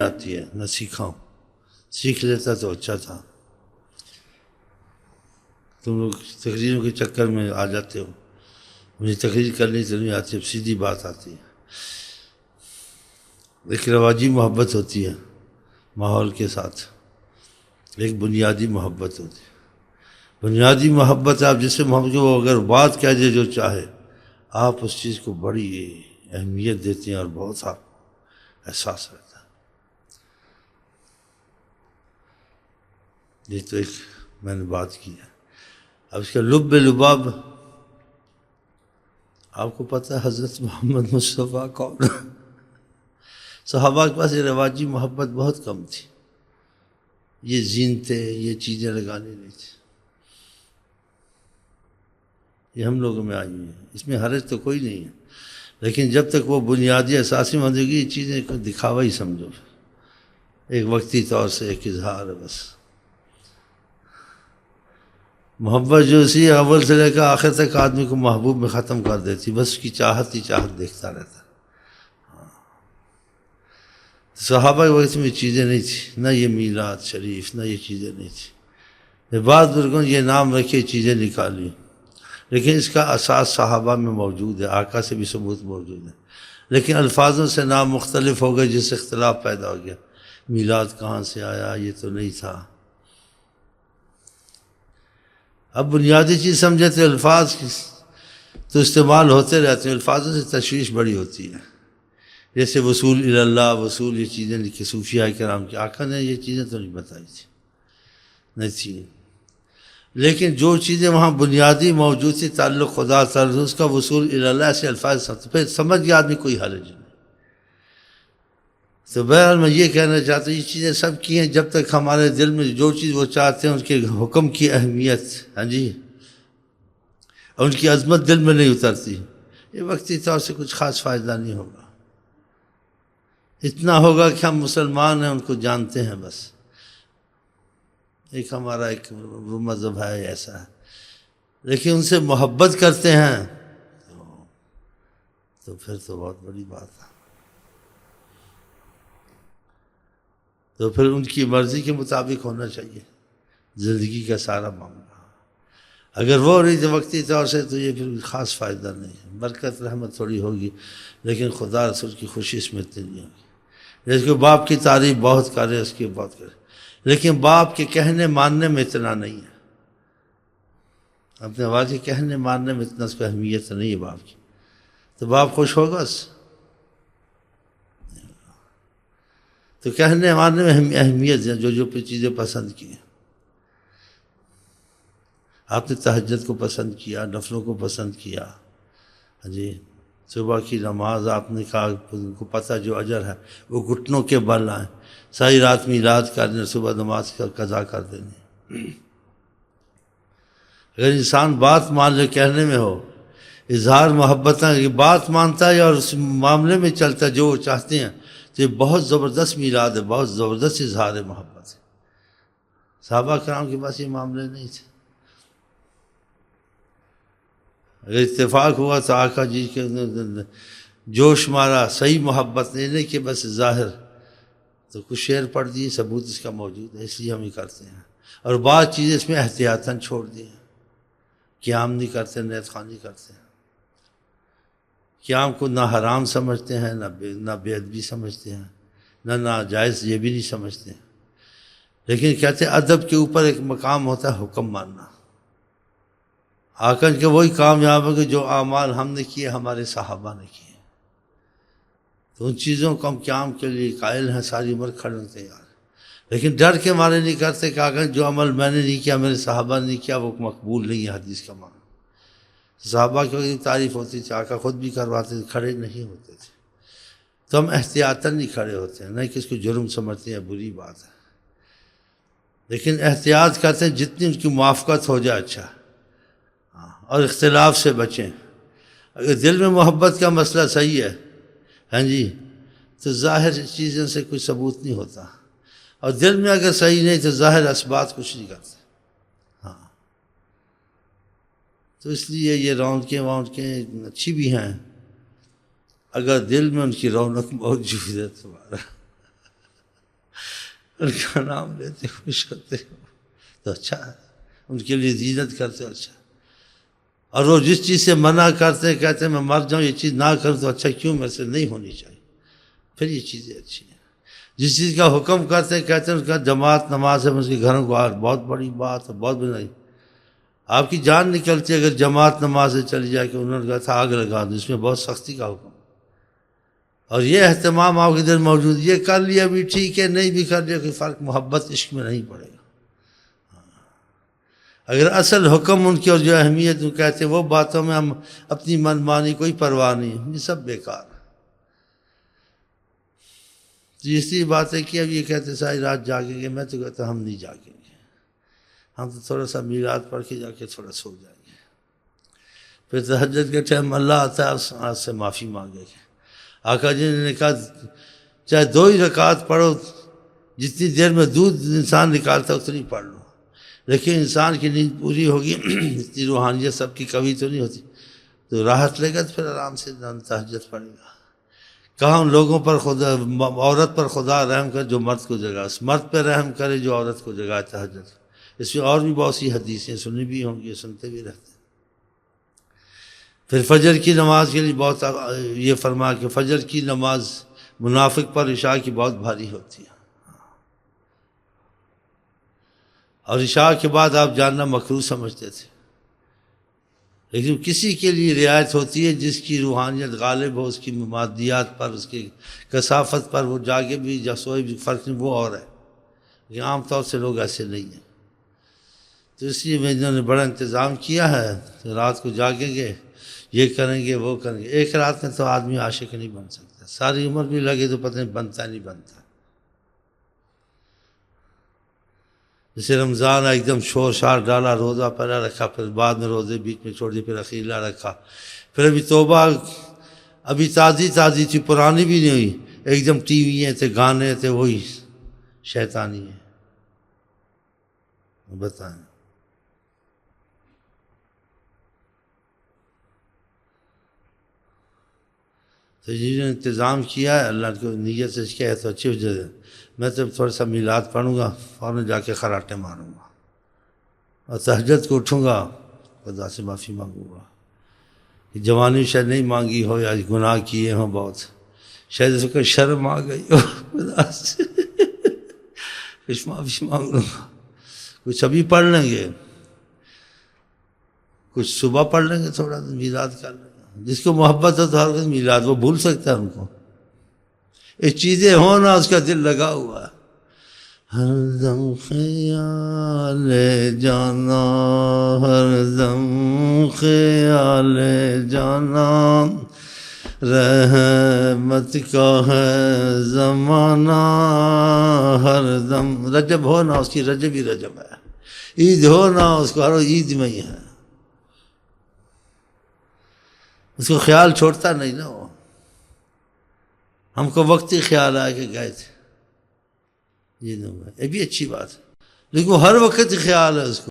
آتی ہے نہ سیکھا ہوں، سیکھ لیتا تو اچھا تھا۔ تم لوگ تقریروں کے چکر میں آ جاتے ہو، مجھے تقریر کرنی تو نہیں آتی، اب سیدھی بات آتی ہے۔ ایک رواجی محبت ہوتی ہے ماحول کے ساتھ، ایک بنیادی محبت ہوتی ہے۔ بنیادی محبت آپ جس سے محبت کو اگر بات کہہ دے جو چاہے، آپ اس چیز کو بڑی اہمیت دیتے ہیں اور بہت آپ احساس رہتا ہے۔ یہ تو ایک میں نے بات کی ہے۔ اب اس کا لب لباب آپ کو پتہ ہے حضرت محمد مصطفیٰ کون؟ صحابہ کے پاس یہ رواجی محبت بہت کم تھی، یہ زینتیں یہ چیزیں لگانے نہیں تھی، یہ ہم لوگوں میں آئی ہیں، اس میں حرج تو کوئی نہیں ہے، لیکن جب تک وہ بنیادی اساسی مندی کی یہ چیزیں کو دکھاوا ہی سمجھو، ایک وقتی طور سے ایک اظہار ہے بس۔ محبت جو اسی اول سے لے کر آخر تک آدمی کو محبوب میں ختم کر دیتی، بس اس کی چاہت ہی چاہت دیکھتا رہتا۔ صحابہ کے وقت میں یہ چیزیں نہیں تھیں، نہ یہ میلاد شریف، نہ یہ چیزیں نہیں تھیں۔ بعض بزرگوں نے یہ نام رکھے چیزیں نکالی، لیکن اس کا اساس صحابہ میں موجود ہے، آقا سے بھی ثبوت موجود ہے، لیکن الفاظوں سے نام مختلف ہو گئے جس سے اختلاف پیدا ہو گیا۔ میلاد کہاں سے آیا، یہ تو نہیں تھا۔ اب بنیادی چیز سمجھے تو الفاظ تو استعمال ہوتے رہتے ہیں، الفاظوں سے تشویش بڑی ہوتی ہے۔ جیسے وصول اللہ، وصول یہ چیزیں لکھی صوفیاء کرام کی، آقا نے یہ چیزیں تو نہیں بتائی تھی، نہیں تھی، لیکن جو چیزیں وہاں بنیادی موجود تھی، تعلق خدا تعالیٰ، اس کا وصول اللہ ایسے الفاظ پھر سمجھ گیا آدمی کوئی حرج نہیں۔ تو بہرحال میں یہ کہنا چاہتا ہوں یہ چیزیں سب کی ہیں جب تک ہمارے دل میں جو چیز وہ چاہتے ہیں ان کے حکم کی اہمیت، ہاں جی، ان کی عظمت دل میں نہیں اترتی، یہ وقتی طور سے کچھ خاص فائدہ نہیں ہوگا۔ اتنا ہوگا کہ ہم مسلمان ہیں، ان کو جانتے ہیں بس، ایک ہمارا ایک مذہب ہے ایسا ہے، لیکن ان سے محبت کرتے ہیں تو پھر تو بہت بڑی بات ہے۔ تو پھر ان کی مرضی کے مطابق ہونا چاہیے زندگی کا سارا معاملہ۔ اگر وہ رہی تو وقتی طور سے تو یہ پھر خاص فائدہ نہیں ہے، برکت رحمت تھوڑی ہوگی، لیکن خدا رسول کی خوشی اس میں اتنی نہیں ہوگی۔ جیسے کہ باپ کی تعریف بہت کرے، اس کی بہت کرے، لیکن باپ کے کہنے ماننے میں اتنا نہیں ہے، اپنے والد کے کہنے ماننے میں اتنا اس کو اہمیت نہیں ہے باپ کی، تو باپ خوش ہوگا اس سے؟ تو کہنے ماننے میں اہمیت ہے، جو چیزیں پسند کی ہیں۔ آپ نے تہجد کو پسند کیا، نفلوں کو پسند کیا، ہاں جی، صبح کی نماز آپ نے کہا ان کو پتہ جو اجر ہے وہ گھٹنوں کے بل آئیں، ساری رات میلاد کرنے، صبح نماز کا قضا کر دینے۔ اگر انسان بات مان لے، کہنے میں ہو اظہار محبت کی بات مانتا ہے اور اس معاملے میں چلتا ہے جو وہ چاہتے ہیں، تو یہ بہت زبردست میلاد ہے، بہت زبردست اظہار محبت ہے۔ صحابہ کرام کے پاس یہ معاملے نہیں تھے۔ اگر اتفاق ہوا تو آقا جی کے جوش مارا، صحیح محبت نہیں کہ بس ظاہر، تو کچھ شعر پڑھ دیے، ثبوت اس کا موجود ہے، اس لیے ہم یہ کرتے ہیں، اور بعض چیزیں اس میں احتیاطاً چھوڑ دی ہیں، قیام نہیں کرتے، نیت خوانی کرتے ہیں، قیام کو نہ حرام سمجھتے ہیں، نہ بے ادبی سمجھتے ہیں، نہ ناجائز یہ بھی نہیں سمجھتے ہیں، لیکن کہتے ہیں ادب کے اوپر ایک مقام ہوتا ہے حکم ماننا۔ آقا کے وہی کامیاب ہے کہ جو اعمال ہم نے کیے ہمارے صحابہ نے کیے، تو ان چیزوں کو ہم قیام کے لیے قائل ہیں، ساری عمر کھڑے تیار، لیکن ڈر کے مارے نہیں کرتے کہ آقا جو عمل میں نے نہیں کیا، میرے صحابہ نے نہیں کیا، وہ مقبول نہیں ہے حدیث کا معنی۔ صحابہ کی تعریف ہوتی تھی، آقا خود بھی کرواتے تھے، کھڑے نہیں ہوتے تھے، تو ہم احتیاطاً نہیں کھڑے ہوتے ہیں، نہیں کہ اس کو جرم سمجھتے ہیں، بری بات ہے، لیکن احتیاط کرتے ہیں جتنی ان کی موافقت ہو جائے اچھا، اور اختلاف سے بچیں۔ اگر دل میں محبت کا مسئلہ صحیح ہے، ہاں جی، تو ظاہر چیزوں سے کوئی ثبوت نہیں ہوتا، اور دل میں اگر صحیح نہیں تو ظاہر اسباب کچھ نہیں کرتے۔ ہاں، تو اس لیے یہ رونقیں اچھی بھی ہیں، اگر دل میں ان کی رونق موجود ہے تمہارا ان کا نام لیتے خوش ہوتے ہو تو اچھا ہے، ان کے لیے زینت کرتے ہو اچھا، اور وہ جس چیز سے منع کرتے کہتے ہیں میں مر جاؤں یہ چیز نہ کروں تو اچھا، کیوں میرے سے نہیں ہونی چاہیے، پھر یہ چیزیں اچھی ہیں۔ جس چیز کا حکم کرتے کہتے ہیں اس کا جماعت نماز ہے، اس کے گھروں کو بہت بڑی بات ہے، بہت بڑی، آپ کی جان نکلتی ہے اگر جماعت نماز سے چلی جائے کہ انہوں نے کہا تھا آگ لگا دو، اس میں بہت سختی کا حکم، اور یہ اہتمام آپ کے دل موجود، یہ کر لیا بھی ٹھیک ہے، نہیں بھی کر لیا کوئی فرق، محبت عشق میں نہیں پڑے گا۔ اگر اصل حکم ان کی اور جو اہمیت وہ کہتے ہیں وہ باتوں میں ہم اپنی من مانی کوئی پرواہ نہیں، یہ سب بیکار ہے۔ تیسری باتیں کی، اب یہ کہتے ساری رات جاگیں گے، میں تو کہتا ہم نہیں جاگیں گے، ہم تو تھوڑا سا میلاد پڑھ کے جا کے تھوڑا سو جائیں گے، پھر تہجد کے ٹائم اللہ آتا ہے آپ سے معافی مانگے گے۔ آقا جی نے کہا چاہے 2 ہی رکعت پڑھو، جتنی دیر میں دودھ انسان نکالتا ہے اتنی پڑھ لو، لیکن انسان کی نیند پوری ہوگی، اتنی روحانیت سب کی کبھی تو نہیں ہوتی، تو راحت لے گا تو پھر آرام سے تہجد پڑھے گا۔ کہاں ان لوگوں پر خدا، عورت پر خدا رحم کر جو مرد کو جگا، اس مرد پہ رحم کرے جو عورت کو جگائے تہجد۔ اس میں اور بھی بہت سی حدیثیں سنی بھی ہوں گی، سنتے بھی رہتے ہیں۔ پھر فجر کی نماز کے لیے بہت یہ فرما کہ فجر کی نماز منافق پر عشاء کی بہت بھاری ہوتی ہے، اور عشاء کے بعد آپ جاننا مکروہ سمجھتے تھے، لیکن کسی کے لیے رعایت ہوتی ہے جس کی روحانیت غالب ہو، اس کی مادیات پر، اس کی کثافت پر، وہ جاگے بھی یا سوئے بھی فرق نہیں، وہ اور ہے، لیکن عام طور سے لوگ ایسے نہیں ہیں۔ تو اس لیے میں انہوں نے بڑا انتظام کیا ہے، رات کو جاگیں گے، یہ کریں گے وہ کریں گے۔ ایک رات میں تو آدمی عاشق نہیں بن سکتا، ساری عمر بھی لگے تو پتہ نہیں بنتا نہیں بنتا۔ جیسے رمضان ایک دم شور شار ڈالا، روزہ پہلا رکھا، پھر بعد میں روزے بیچ میں چھوڑ دی، پھر اخیلا رکھا، پھر ابھی توبہ ابھی تازی تھی، پرانی بھی نہیں ہوئی، ایک دم ٹی وی تھے، گانے تھے، وہی شیطانی ہے، بتائیں۔ تو جنہوں نے انتظام کیا ہے اللہ کو نیت سے کیا ہے تو اچھی وجہ ہے۔ میں تو تھوڑا سا میلاد پڑھوں گا، فوراً جا کے خراٹے ماروں گا، اور تہجد کو اٹھوں گا، خدا سے معافی مانگوں گا کہ جوانی شاید نہیں مانگی ہو یا گناہ کیے ہوں بہت، شاید اس کو شرم آ گئی ہو، خدا سے کچھ معافی مانگ لوں گا۔ کچھ ابھی پڑھ لیں گے، کچھ صبح پڑھ لیں گے، تھوڑا میلاد کر لیں گے۔ جس کو محبت ہو تو ہر وقت میلاد، وہ بھول سکتا ہے ان کو، یہ چیزیں ہوں نا، اس کا دل لگا ہوا ہے۔ ہر دم خیال جانا، ہر دم خیال جانا، رحمت کا ہے زمانہ، ہر دم رجب ہو نا، اس کی رجب ہی رجب ہے، عید ہو نا، اس کو ہر عید میں ہی ہے، اس کو خیال چھوڑتا نہیں نا وہ۔ ہم کو وقتی خیال آیا کہ گئے تھے، یہ بھی اچھی بات ہے، لیکن وہ ہر وقت خیال ہے اس کو۔